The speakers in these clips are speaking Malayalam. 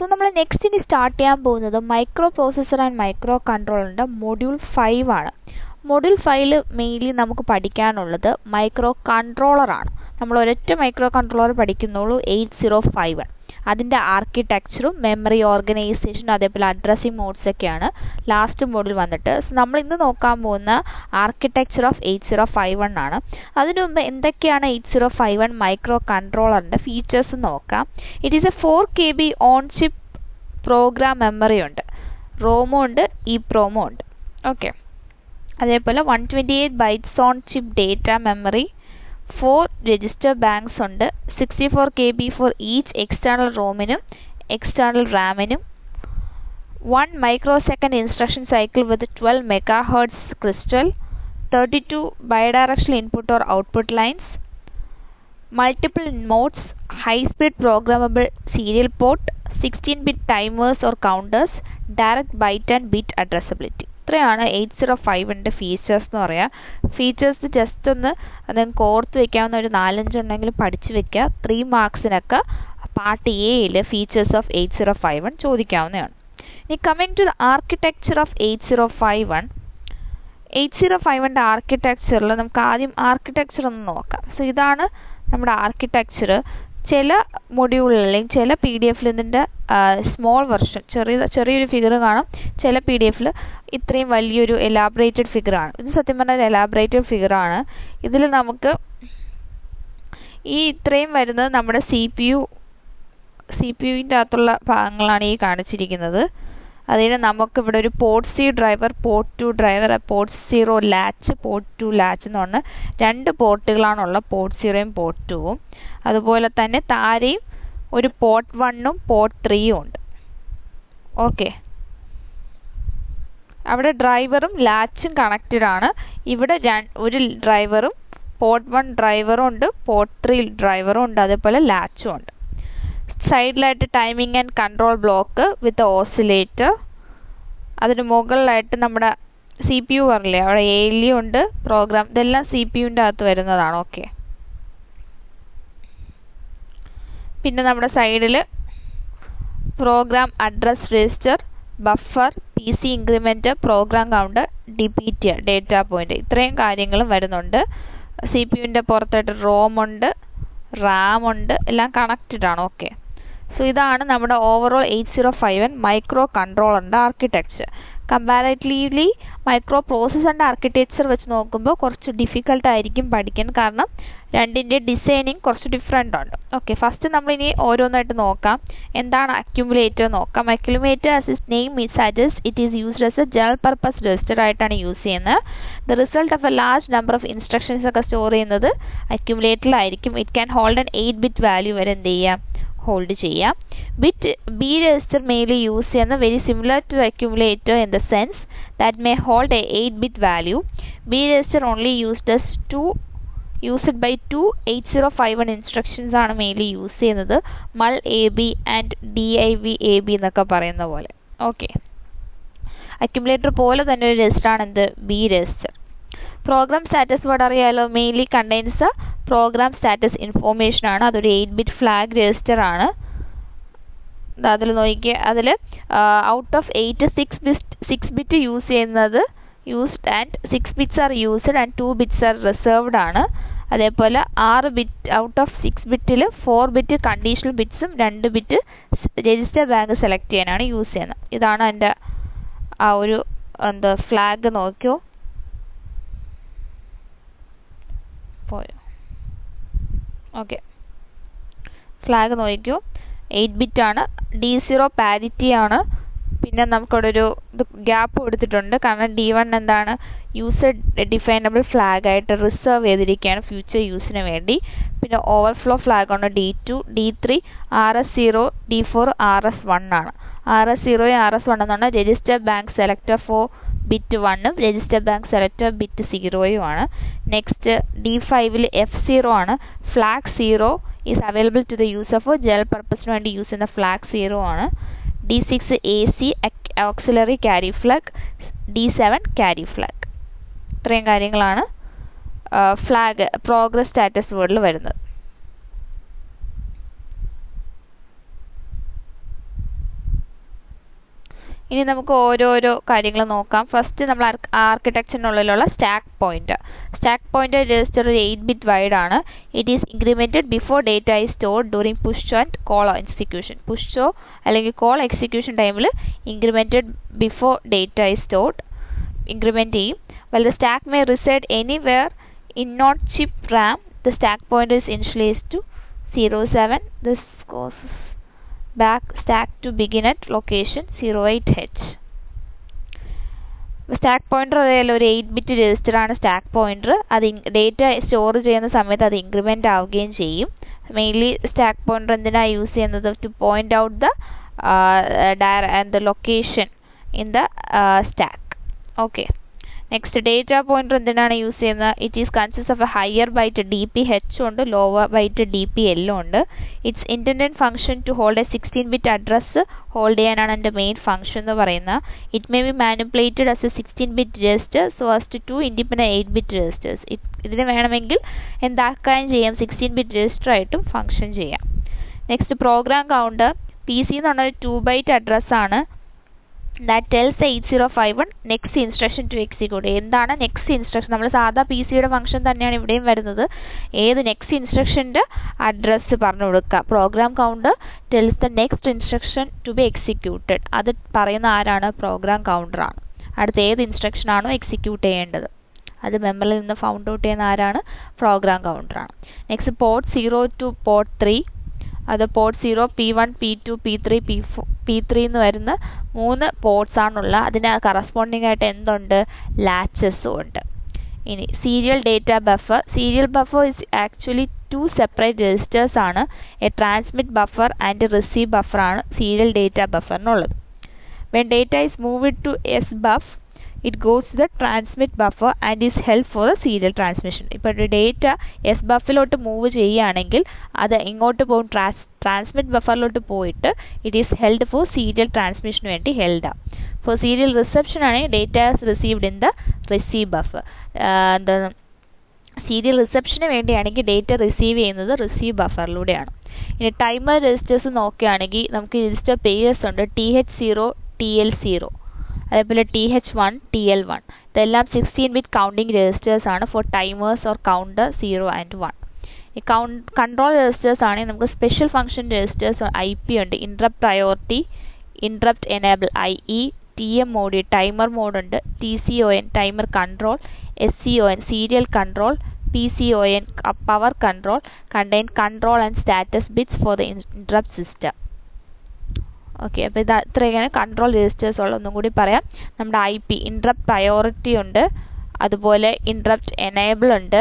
സോ നമ്മൾ നെക്സ്റ്റ് ഇനി സ്റ്റാർട്ട് ചെയ്യാൻ പോകുന്നത് മൈക്രോ പ്രോസസ്സർ ആൻഡ് മൈക്രോ കൺട്രോളറിൻ്റെ മൊഡ്യൂൾ 5 ആണ്. മൊഡ്യൂൾ 5 മെയിൻലി നമുക്ക് പഠിക്കാനുള്ളത് മൈക്രോ കൺട്രോളറാണ്. നമ്മൾ ഒരൊറ്റ മൈക്രോ കൺട്രോളർ പഠിക്കുന്നുള്ളൂ, 8051. അതിൻ്റെ ആർക്കിടെക്ചറും മെമ്മറി ഓർഗനൈസേഷനും അതേപോലെ അഡ്രസ്സിംഗ് മോഡ്സൊക്കെയാണ് ലാസ്റ്റ് മോഡ്യൂൾ വന്നിട്ട്. സോ നമ്മൾ ഇന്ന് നോക്കാൻ പോകുന്ന ആർക്കിടെക്ചർ ഓഫ് 8051 ആണ്. അതിനു മുമ്പ് എന്തൊക്കെയാണ് 8051 മൈക്രോ കൺട്രോളറിൻ്റെ ഫീച്ചേഴ്സ് നോക്കാം. It is a 4 KB on chip program memory ഉണ്ട്, റോമോ ഉണ്ട്, EEPROMO ഉണ്ട്. ഓക്കെ, അതേപോലെ 128 bytes on chip data memory, 4 register banks ഉണ്ട്, 64 KB ഫോർ ഈച്ച് എക്സ്റ്റേണൽ റോമിനും എക്സ്റ്റേണൽ റാമിനും, 1 microsecond instruction cycle with 12 MHz crystal, 32 bidirectional input or output lines, multiple modes, high speed programmable serial port, 16-bit timers or counters, direct byte and bit അഡ്രസ്സബിലിറ്റി. ഇത്രയാണ് 8051ൻ്റെ ഫീച്ചേഴ്സ് എന്ന് പറയാം. ഫീച്ചേഴ്സ് ജസ്റ്റ് ഒന്ന് നിങ്ങൾക്ക് ഓർത്ത് വയ്ക്കാവുന്ന ഒരു 4-5 ഉണ്ടെങ്കിൽ പഠിച്ചു വെക്കുക. 3 മാർക്സിനൊക്കെ പാർട്ട് എയിൽ ഫീച്ചേഴ്സ് ഓഫ് 8051 ചോദിക്കാവുന്നതാണ്. ഇനി coming to the architecture of 8051. 8051ൻ്റെ ആർക്കിടെക്ചറിൽ നമുക്ക് ആദ്യം ആർക്കിടെക്ചർ ഒന്ന് നോക്കാം. സോ ഇതാണ് നമ്മുടെ ആർക്കിടെക്ചർ. ചില മൊഡ്യൂളിൽ അല്ലെങ്കിൽ ചില PDF ഇതിൻ്റെ സ്മോൾ വെർഷൻ ചെറിയൊരു ഫിഗർ കാണും, ചില PDF ഇത്രയും വലിയൊരു എലാബറേറ്റഡ് ഫിഗറാണ്. ഇത് സത്യം പറഞ്ഞാൽ എലാബറേറ്റഡ് ഫിഗറാണ്. ഇതിൽ നമുക്ക് ഈ ഇത്രയും വരുന്നത് നമ്മുടെ CPU-ൻ്റെ അകത്തുള്ള ഭാഗങ്ങളാണ് ഈ കാണിച്ചിരിക്കുന്നത്. അതിന് നമുക്കിവിടെ ഒരു port C driver, port 2 driver, port 0 latch, port 2 latch എന്ന് പറഞ്ഞ് 2 പോർട്ടുകളാണുള്ള, പോർട്ട് 0യും പോർട്ട് 2വും. അതുപോലെ തന്നെ താഴെയും ഒരു പോർട്ട് 1ഉം പോർട്ട് 3യും ഉണ്ട്. ഓക്കെ, അവിടെ ഡ്രൈവറും ലാച്ചും കണക്റ്റഡ് ആണ്. ഇവിടെ ഒരു ഡ്രൈവറും പോർട്ട് 1 ഡ്രൈവറും ഉണ്ട്, പോർട്ട് 3 ഡ്രൈവറും ഉണ്ട്, അതേപോലെ ലാച്ചും ഉണ്ട്. സൈഡിലായിട്ട് timing and control block with oscillator. അതിന് മുകളിലായിട്ട് നമ്മുടെ CPU പറഞ്ഞില്ലേ, അവിടെ ALU ഉണ്ട്, പ്രോഗ്രാം, ഇതെല്ലാം CPU-ൻ്റെ അകത്ത് വരുന്നതാണ്. ഓക്കെ, പിന്നെ നമ്മുടെ സൈഡിൽ program address register, buffer, PC increment, program counter, DPTR data point, ഇത്രയും കാര്യങ്ങളും വരുന്നുണ്ട്. CPU-ൻ്റെ പുറത്തായിട്ട് ROM ഉണ്ട്, RAM ഉണ്ട്, എല്ലാം കണക്റ്റഡ് ആണ്. ഓക്കെ, സോ ഇതാണ് നമ്മുടെ ഓവറോൾ 8051 മൈക്രോ കൺട്രോളറിൻ്റെ ആർക്കിടെക്ചർ. കമ്പാരറ്റീവ്ലി മൈക്രോ പ്രോസസ്സറിൻ്റെ ആർക്കിടെക്ചർ വെച്ച് നോക്കുമ്പോൾ കുറച്ച് ഡിഫിക്കൽട്ട് ആയിരിക്കും പഠിക്കാൻ, കാരണം രണ്ടിൻ്റെ ഡിസൈനിങ് കുറച്ച് ഡിഫറെൻ്റ് ഉണ്ട്. ഓക്കെ, ഫസ്റ്റ് നമ്മളിനി ഓരോന്നായിട്ട് നോക്കാം. എന്താണ് അക്യുമുലേറ്റർ നോക്കാം. Accumulator as its name suggest it is used as a general purpose register ആയിട്ടാണ് യൂസ് ചെയ്യുന്നത്. The result of a large number of instructions ഒക്കെ സ്റ്റോർ ചെയ്യുന്നത് അക്യുമുലേറ്ററിലായിരിക്കും. It can hold an 8-bit value വരെ എന്ത് ചെയ്യാം, ഹോൾഡ് ചെയ്യാം. B രജിസ്റ്റർ മെയിൻലി യൂസ് ചെയ്യുന്ന very similar to accumulator in the sense that may hold a 8-bit value. B register only used by 2 8051 instructions ആണ് മെയിൻലി യൂസ് ചെയ്യുന്നത്. മൾ AB ആൻഡ് DIV AB എന്നൊക്കെ പറയുന്ന പോലെ. ഓക്കെ, അക്യുമുലേറ്റർ പോലെ തന്നെ ഒരു രജിസ്റ്ററാണ് എന്ത്, B register. Program status word അറിയാലോ, mainly contains program status information ആണ്. അതൊരു 8-bit ഫ്ലാഗ് രജിസ്റ്റർ ആണ്. അതിൽ നോക്കിയാൽ അതിൽ ഔട്ട് ഓഫ് 8 6 bit യൂസ് ചെയ്യുന്നത് used and 6 bits are used and 2 bits are reserved ആണ്. അതേപോലെ 6 bit out of 6 bit 4 bit conditional ബിറ്റ്സും 2 bit രജിസ്റ്റർ ബാങ്ക് സെലക്ട് ചെയ്യാനാണ് യൂസ് ചെയ്യുന്നത്. ഇതാണ് അതിൻ്റെ ആ ഒരു ഫ്ലാഗ്. നോക്കിയോ, പോയോ? ഓക്കെ, ഫ്ലാഗ് നോക്കിക്കോ, 8-bit ആണ്, D0 പാരിറ്റി ആണ്. പിന്നെ നമുക്കവിടെ ഒരു ഗ്യാപ്പ് കൊടുത്തിട്ടുണ്ട്, കാരണം D1 എന്താണ്, യൂസർ ഡിഫൈനബിൾ ഫ്ലാഗ് ആയിട്ട് റിസർവ് ചെയ്തിരിക്കുകയാണ് ഫ്യൂച്ചർ യൂസിന് വേണ്ടി. പിന്നെ ഓവർഫ്ലോ ഫ്ലാഗ് ആണ് D2, D3, RS0, D4, RS1 ആണ്. RS0 RS1 എന്ന് പറഞ്ഞാൽ register bank selector for bit 1ഉം രജിസ്റ്റർ ബാങ്ക് സെലക്ടർ bit 0ഉം ആണ്. നെക്സ്റ്റ് D5 F0 ആണ്. Flag 0 is available to the user for general പർപ്പസിന് വേണ്ടി യൂസ് ചെയ്യുന്ന ഫ്ലാഗ് 0 ആണ്. D6 AC auxiliary carry flag, D7 carry flag. ഇത്രയും കാര്യങ്ങളാണ് ഫ്ലാഗ് പ്രോഗ്രസ് സ്റ്റാറ്റസ് വേർഡിൽ വരുന്നത്. ഇനി നമുക്ക് ഓരോരോ കാര്യങ്ങൾ നോക്കാം. ഫസ്റ്റ് നമ്മൾ ആർക്കിടെക്ചറിനുള്ളിലുള്ള സ്റ്റാക്ക് പോയിന്റർ രജിസ്റ്റർ ഒരു 8-bit wide ആണ്. It is incremented before data is stored during push and call execution. പുഷോ അല്ലെങ്കിൽ കോൾ എക്സിക്യൂഷൻ ടൈമിൽ incremented before data is stored increment ചെയ്യും. While the stack may reside anywhere in non-chip RAM, the stack pointer is initialized to 07. This causes back stack to begin at location 08H. Stack pointer അറിയാലോ, ഒരു 8-bit രജിസ്റ്റർ ആണ് സ്റ്റാക്ക് പോയിന്റർ. അത് ഡേറ്റ സ്റ്റോർ ചെയ്യുന്ന സമയത്ത് അത് ഇൻക്രിമെന്റ് ആവുകയും ചെയ്യും. മെയിൻലി സ്റ്റാക്ക് പോയിന്റർ എന്തിനാണ് യൂസ് ചെയ്യുന്നത്? To point out the location in the stack. Okay, next data pointer എന്തിനാണ് യൂസ് ചെയ്യുന്നത്? It is consist of a higher byte DPH ഉണ്ട്, ലോവർ ബൈറ്റ് DPL ഉണ്ട്. Its intended function to hold a 16-bit address hold ചെയ്യാനാണ് എൻ്റെ മെയിൻ ഫംഗ്ഷൻ എന്ന് പറയുന്നത്. It may be manipulated as a 16-bit register so as to 2 independent 8-bit registers. ഇതിന് വേണമെങ്കിൽ എന്താക്കുകയും ചെയ്യാം, 16-bit രജിസ്റ്റർ ആയിട്ടും ഫംഗ്ഷൻ ചെയ്യാം. Next program counter. PC എന്ന് പറഞ്ഞാൽ 2-byte അഡ്രസ്സാണ്. that tells the 8051 next instruction to execute. എന്താണ് നെക്സ്റ്റ് ഇൻസ്ട്രക്ഷൻ? നമ്മൾ സാധാ PCയുടെ ഫംഗ്ഷൻ തന്നെയാണ് ഇവിടെയും വരുന്നത്. ഏത് നെക്സ്റ്റ് ഇൻസ്ട്രക്ഷൻ്റെ അഡ്രസ്സ് പറഞ്ഞു കൊടുക്കുക. Program counter tells the next instruction to be executed. അത് പറയുന്ന ആരാണ്? പ്രോഗ്രാം കൗണ്ടറാണ്. അടുത്ത ഏത് ഇൻസ്ട്രക്ഷനാണോ എക്സിക്യൂട്ട് ചെയ്യേണ്ടത് അത് മെമ്മറിയിൽ നിന്ന് ഫൗണ്ട് ഔട്ട് ചെയ്യുന്ന ആരാണ്? പ്രോഗ്രാം കൗണ്ടറാണ്. Next port 0 to port 3. അത് port 0, P1, P2, P3, P3 എന്ന് വരുന്ന 3 പോർട്ട്സ് ആണുള്ള. അതിന് കറസ്പോണ്ടിങ് ആയിട്ട് എന്തുണ്ട്? ലാച്ചസും ഉണ്ട്. ഇനി serial data buffer. Serial buffer is actually 2 separate registers ആണ്. A transmit buffer and receive buffer ആണ് സീരിയൽ ഡേറ്റ ബഫറിനുള്ളത്. When data is moved to SBUF it goes to the transmit buffer and is held for the serial transmission. ഇപ്പോൾ ഡേറ്റ SBUF-ലോട്ട് മൂവ് ചെയ്യുകയാണെങ്കിൽ അത് ഇങ്ങോട്ട് പോകും, ട്രാൻസ്മിറ്റ് ബഫറിലോട്ട് പോയിട്ട് it is held for serial ട്രാൻസ്മിഷന് വേണ്ടി ഹെൽഡാണ്. ഫോർ സീരിയൽ റിസപ്ഷൻ ആണെങ്കിൽ data is received in the receive buffer. എന്താണ് സീരിയൽ റിസപ്ഷന് വേണ്ടിയാണെങ്കിൽ ഡേറ്റ റിസീവ് ചെയ്യുന്നത് റിസീവ് ബഫറിലൂടെയാണ്. ഇനി ടൈമർ രജിസ്റ്റേഴ്സ് നോക്കുകയാണെങ്കിൽ നമുക്ക് രജിസ്റ്റർ പേയേഴ്സ് ഉണ്ട്. TH0, TL0, അതേപോലെ TH1, TL1. ഇതെല്ലാം 16-bit കൗണ്ടിങ് രജിസ്റ്റേഴ്സ് ആണ് for timers or counter 0 and 1. ഈ കൺട്രോൾ രജിസ്റ്റേഴ്സ് ആണെങ്കിൽ നമുക്ക് സ്പെഷ്യൽ ഫംഗ്ഷൻ രജിസ്റ്റേഴ്സ് IP ഉണ്ട്. Interrupt priority, interrupt enable IE, TM mode timer mode ഉണ്ട്, TCON timer control, SCON serial control, PCON power control contain control and status bits for the interrupt system. Okay, അപ്പോൾ ഇത് ഇത്രയൊക്കെയാണ് കൺട്രോൾ രജിസ്റ്റേഴ്സ് ഉള്ളത്. ഒന്നും കൂടി പറയാം. നമ്മുടെ IP ഇൻട്രപ്റ്റ് പ്രയോറിറ്റി ഉണ്ട്, അതുപോലെ ഇൻട്രപ്റ്റ് എനേബിൾ ഉണ്ട്,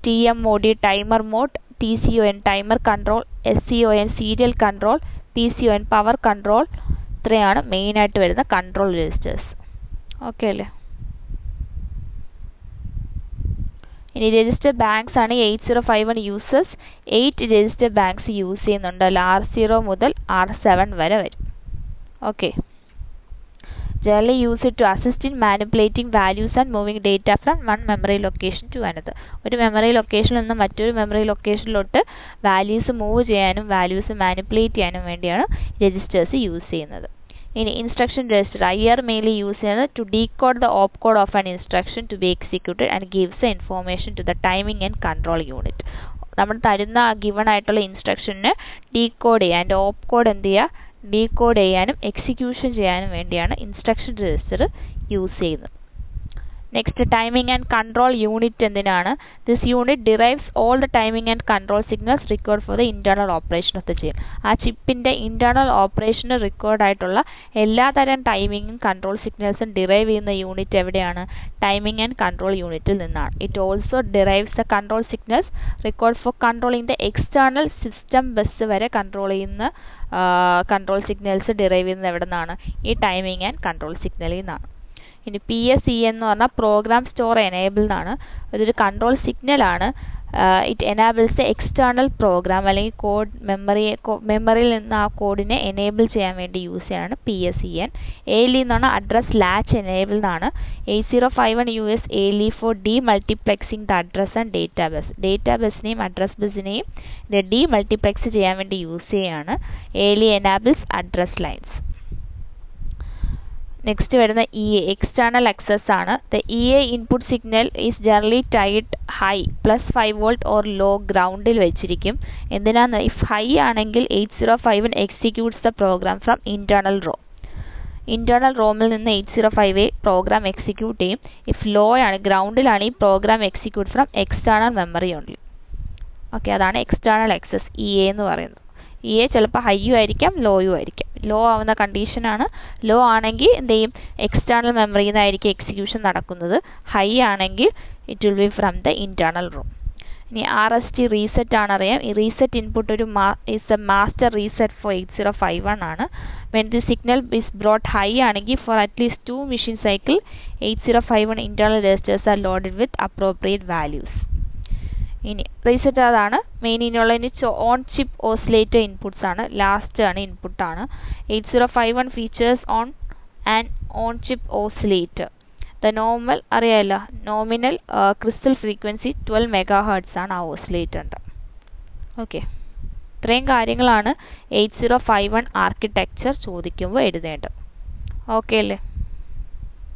TM mode timer mode, TCON timer control, SCON serial control, PCON power control. ഇത്രയാണ് മെയിനായിട്ട് വരുന്ന കൺട്രോൾ രജിസ്റ്റേഴ്സ്. ഓക്കെ അല്ലേ? ഇനി രജിസ്റ്റർ ബാങ്ക്സ് ആണ് 8051 യൂസേഴ്സ് 8 രജിസ്റ്റർ ബാങ്ക്സ് യൂസ് ചെയ്യുന്നുണ്ട്. R0 മുതൽ R7 വരെ വരും. Okay, generally use it to assist in manipulating values and moving data from one memory location to another. ഒരു മെമ്മറി ലൊക്കേഷനിൽ നിന്ന് മറ്റൊരു മെമ്മറി ലൊക്കേഷനിലോട്ട് വാല്യൂസ് മൂവ് ചെയ്യാനും വാല്യൂസ് മാനിപ്പുലേറ്റ് ചെയ്യാനും വേണ്ടിയാണ് രജിസ്റ്റേഴ്സ് യൂസ് ചെയ്യുന്നത്. ഇനി instruction register IR mainly use ചെയ്യുന്നത് to decode the op code of an instruction to be executed and gives a information to the timing and control unit. നമ്മൾ തരുന്ന ഗിവൺ ആയിട്ടുള്ള ഇൻസ്ട്രക്ഷനെ ഡീകോഡ് ചെയ്യുക, അതിൻ്റെ ഓപ്പ് കോഡ് എന്ത് ചെയ്യുക, ഡീകോഡ് ചെയ്യാനും എക്സിക്യൂഷൻ ചെയ്യാനും വേണ്ടിയാണ് ഇൻസ്ട്രക്ഷൻ രജിസ്റ്റർ യൂസ് ചെയ്യുന്നത്. Next timing and control unit എന്തിനാണ്? This unit derives all the timing and control signals required for the internal operation of the chip. ആ ചിപ്പിൻ്റെ ഇന്റേണൽ ഓപ്പറേഷന് റിക്വയർഡ് ആയിട്ടുള്ള എല്ലാതരം ടൈമിങ്ങും കൺട്രോൾ സിഗ്നൽസും ഡിറൈവ് ചെയ്യുന്ന യൂണിറ്റ് എവിടെയാണ്? ടൈമിംഗ് ആൻഡ് കൺട്രോൾ യൂണിറ്റിൽ നിന്നാണ്. It also derives the control signals required for controlling the external system bus വരെ കൺട്രോൾ ചെയ്യുന്ന കൺട്രോൾ സിഗ്നൽസ് ഡിറൈവ് ചെയ്യുന്നത് എവിടെ നിന്നാണ്? ഈ ടൈമിംഗ് ആൻഡ് കൺട്രോൾ സിഗ്നലിൽ നിന്നാണ്. ഇനി PSEN എന്ന് പറഞ്ഞാൽ പ്രോഗ്രാം സ്റ്റോർ എനേബിൾ എന്നാണ്. ഇതൊരു കൺട്രോൾ സിഗ്നലാണ്. It enables the external program അല്ലെങ്കിൽ കോഡ് മെമ്മറിയിൽ നിന്ന് ആ കോഡിനെ എനേബിൾ ചെയ്യാൻ വേണ്ടി യൂസ് ചെയ്യാണ് PSEN. ALE എന്ന് പറഞ്ഞാൽ അഡ്രസ് ലാച്ച് എനേബിൾ എന്നാണ്. 8051 US ALE for demultiplexing the address and data bus. ഡേറ്റാബസിനെയും അഡ്രസ് ബസിനെയും ഇത് ഡീമൾട്ടിപ്ലെക്സ് ചെയ്യാൻ വേണ്ടി യൂസ് ചെയ്യാണ്. ALE enables address lines. Next വരുന്ന EA എക്സ്റ്റേണൽ ആക്സസ് ആണ്. The EA input signal is generally tied high +5 volt or low ഗ്രൗണ്ടിൽ വെച്ചിരിക്കും. എന്തിനാന്ന്, ഇഫ് ഹൈ ആണെങ്കിൽ 8051 executes the program from internal ROM. Internal റോമിൽ നിന്ന് 805 പ്രോഗ്രാം എക്സിക്യൂട്ട് ചെയ്യും. ഇഫ് ലോ ആണ്, ഗ്രൗണ്ടിലാണ്, ഈ program execute from external memory only. Okay, അതാണ് എക്സ്റ്റേണൽ ആക്സസ് EA എന്ന് പറയുന്നത്. EA ചിലപ്പോൾ ഹൈയും ആയിരിക്കാം ലോയും ആയിരിക്കാം. ലോ ആവുന്ന കണ്ടീഷനാണ്. ലോ ആണെങ്കിൽ എന്ത് ചെയ്യും, എക്സ്റ്റേണൽ മെമ്മറിയിൽ നിന്നായിരിക്കും എക്സിക്യൂഷൻ നടക്കുന്നത്. ഹൈ ആണെങ്കിൽ it will be from the internal ROM. ഇനി RST റീസെറ്റ് ആണ് അറിയാം. ഈ റീസെറ്റ് ഇൻപുട്ട് ഒരു is a master reset for 8051 ആണ്. When the signal is brought high ആണെങ്കിൽ for at least 2 machine cycle 8051 internal registers are loaded with appropriate values. ഇനി റീസെറ്റ് അതാണ് മെയിൻ. ഇനിയുള്ള ഓൺ ചിപ്പ് ഓസിലേറ്റർ ഇൻപുട്ട്സ് ആണ്. ലാസ്റ്റ് ആണ് ഇൻപുട്ടാണ്. 8051 features on chip oscillator. The normal അറിയാമല്ലോ, നോമിനൽ ക്രിസ്റ്റൽ ഫ്രീക്വൻസി 12 MHz ആണ് ആ ഓസിലേറ്ററിൻ്റെ. ഓക്കെ, ഇത്രയും കാര്യങ്ങളാണ് 8051 ആർക്കിടെക്ചർ ചോദിക്കുമ്പോൾ എഴുതേണ്ടത്. ഓക്കെ അല്ലേ?